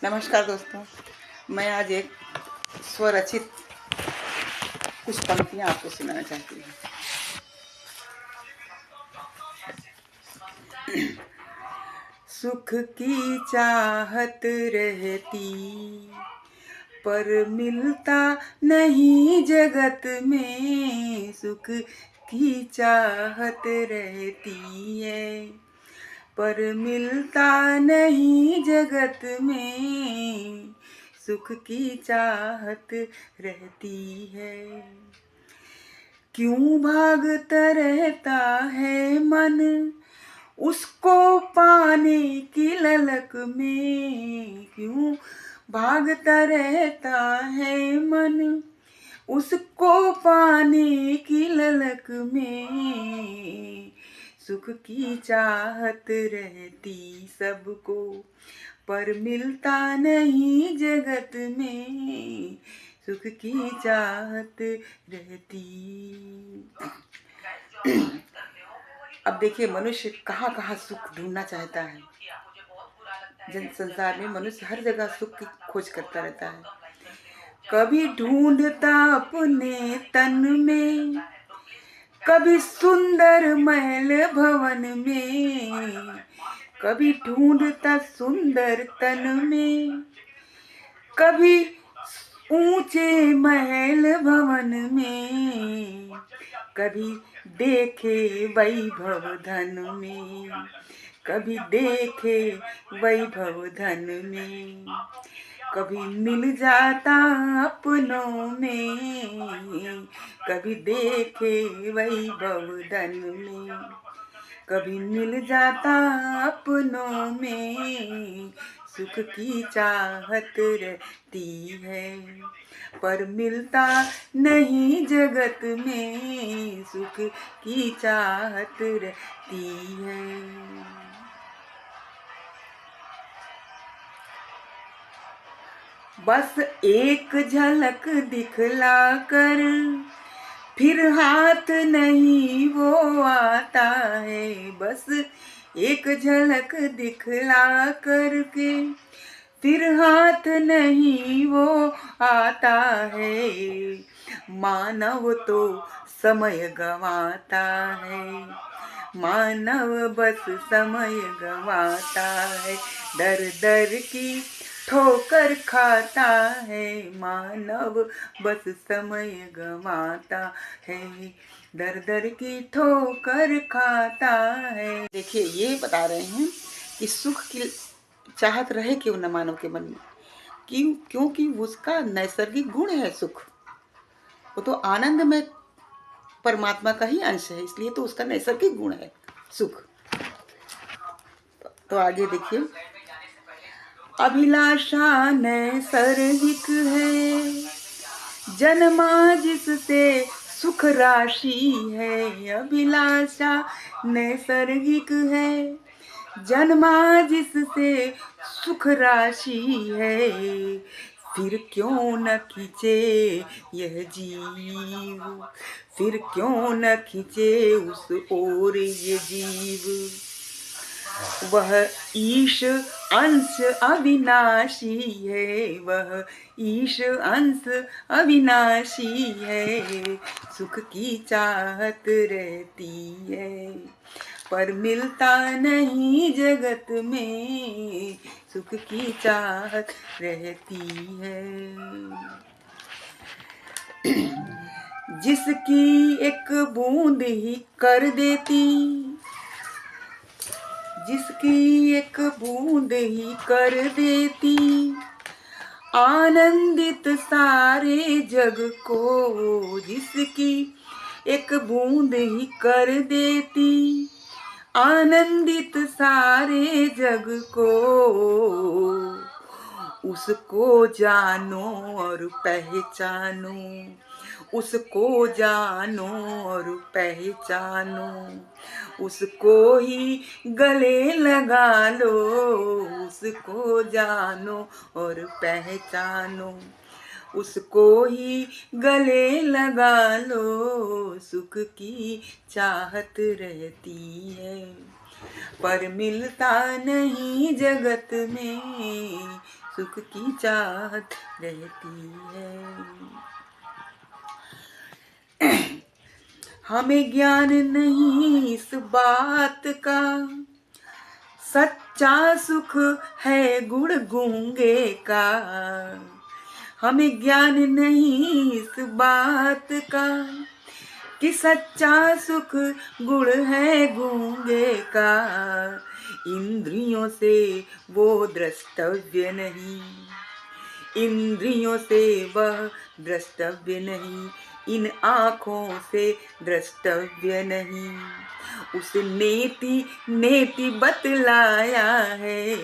नमस्कार दोस्तों, मैं आज एक स्वरचित कुछ पंक्तियाँ आपको सुनाना चाहती हूँ। सुख की चाहत रहती पर मिलता नहीं जगत में, सुख की चाहत रहती है पर मिलता नहीं जगत में, सुख की चाहत रहती है। क्यों भागता रहता है मन उसको पाने की ललक में, क्यों भागता रहता है मन उसको पाने की ललक में, सुख की चाहत रहती सबको पर मिलता नहीं जगत में, सुख की चाहत रहती। अब देखिए, मनुष्य कहाँ कहाँ सुख ढूंढना चाहता है। जन संसार में मनुष्य हर जगह सुख की खोज करता रहता है। कभी ढूंढता अपने तन में, कभी सुंदर महल भवन में, कभी ढूंढता सुंदर तन में, कभी ऊंचे महल भवन में, कभी देखे वैभव धन में, कभी देखे वैभव धन में, कभी मिल जाता अपनों में, कभी देखे वैभव धन में, कभी मिल जाता अपनों में, सुख की चाहत रहती है पर मिलता नहीं जगत में, सुख की चाहत रहती है। बस एक झलक दिखला कर फिर हाथ नहीं वो आता है, बस एक झलक दिखला करके फिर हाथ नहीं वो आता है, मानव तो समय गंवाता है, मानव बस समय गंवाता है, दर दर की ठोकर खाता है, मानव बस समय गंवाता है, दर दर की ठोकर खाता है। देखिए, ये बता रहे हैं कि सुख की चाहत रहे क्यों न मानव के मन में, क्योंकि उसका नैसर्गिक गुण है सुख। वो तो आनंद में परमात्मा का ही अंश है, इसलिए तो उसका नैसर्गिक गुण है सुख। तो आगे देखिए, अभिलाषा नैसर्गिक है जन्मा जिससे सुख राशि है, अभिलाषा नैसर्गिक है जन्मा जिससे सुख राशि है, फिर क्यों न खींचे यह जीव, फिर क्यों न खींचे उस ओर ये जीव, वह ईश अंश अविनाशी है, वह ईश अंश अविनाशी है, सुख की चाहत रहती है पर मिलता नहीं जगत में, सुख की चाहत रहती है। जिसकी एक बूंद ही कर देती, जिसकी एक बूंद ही कर देती आनंदित सारे जग को, जिसकी एक बूंद ही कर देती आनंदित सारे जग को, उसको जानो और पहचानो, उसको जानो और पहचानो, उसको ही गले लगा लो, उसको जानो और पहचानो, उसको ही गले लगा लो, सुख की चाहत रहती है पर मिलता नहीं जगत में, सुख की चाहत रहती है। हमें ज्ञान नहीं इस बात का, सच्चा सुख है गुण गूंगे का। हमें ज्ञान नहीं इस बात का कि सच्चा सुख गुण है गूंगे का। इंद्रियों से वो द्रष्टव्य नहीं, इंद्रियों से वह द्रष्टव्य नहीं, इन आँखों से द्रष्टव्य नहीं। उस नेति नेति बतलाया है,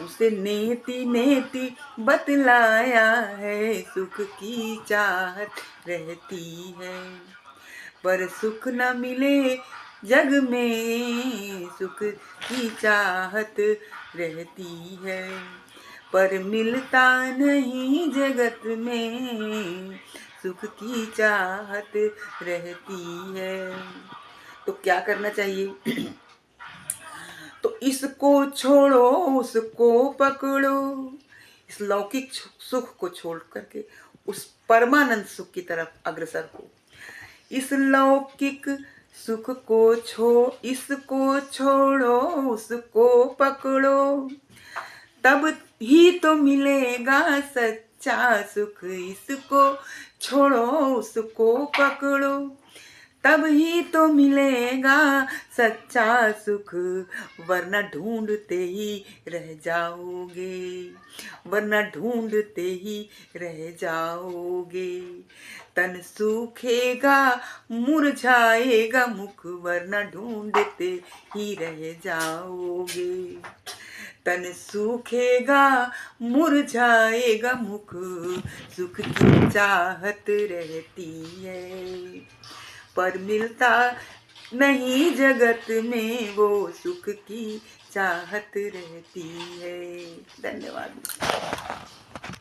उसे नेति नेति बतलाया है। सुख की चाहत रहती है, पर सुख न मिले जग में, सुख की चाहत रहती है, पर मिलता नहीं जगत में, सुख की चाहत रहती है। तो क्या करना चाहिए? तो इसको छोड़ो उसको पकड़ो, इस लौकिक सुख को छोड़ करके उस परमानंद सुख की तरफ अग्रसर हो। इस लौकिक सुख को इसको छोड़ो उसको पकड़ो, तब ही तो मिलेगा सच्चा सुख। इसको छोड़ो उसको पकड़ो, तब ही तो मिलेगा सच्चा सुख, वरना ढूंढते ही रह जाओगे, वरना ढूंढते ही रह जाओगे। तन सूखेगा मुरझाएगा मुख, वरना ढूंढते ही रह जाओगे। तन सूखेगा मुरझाएगा मुख, सुख की चाहत रहती है, पर मिलता नहीं जगत में, वो सुख की चाहत रहती है। धन्यवाद।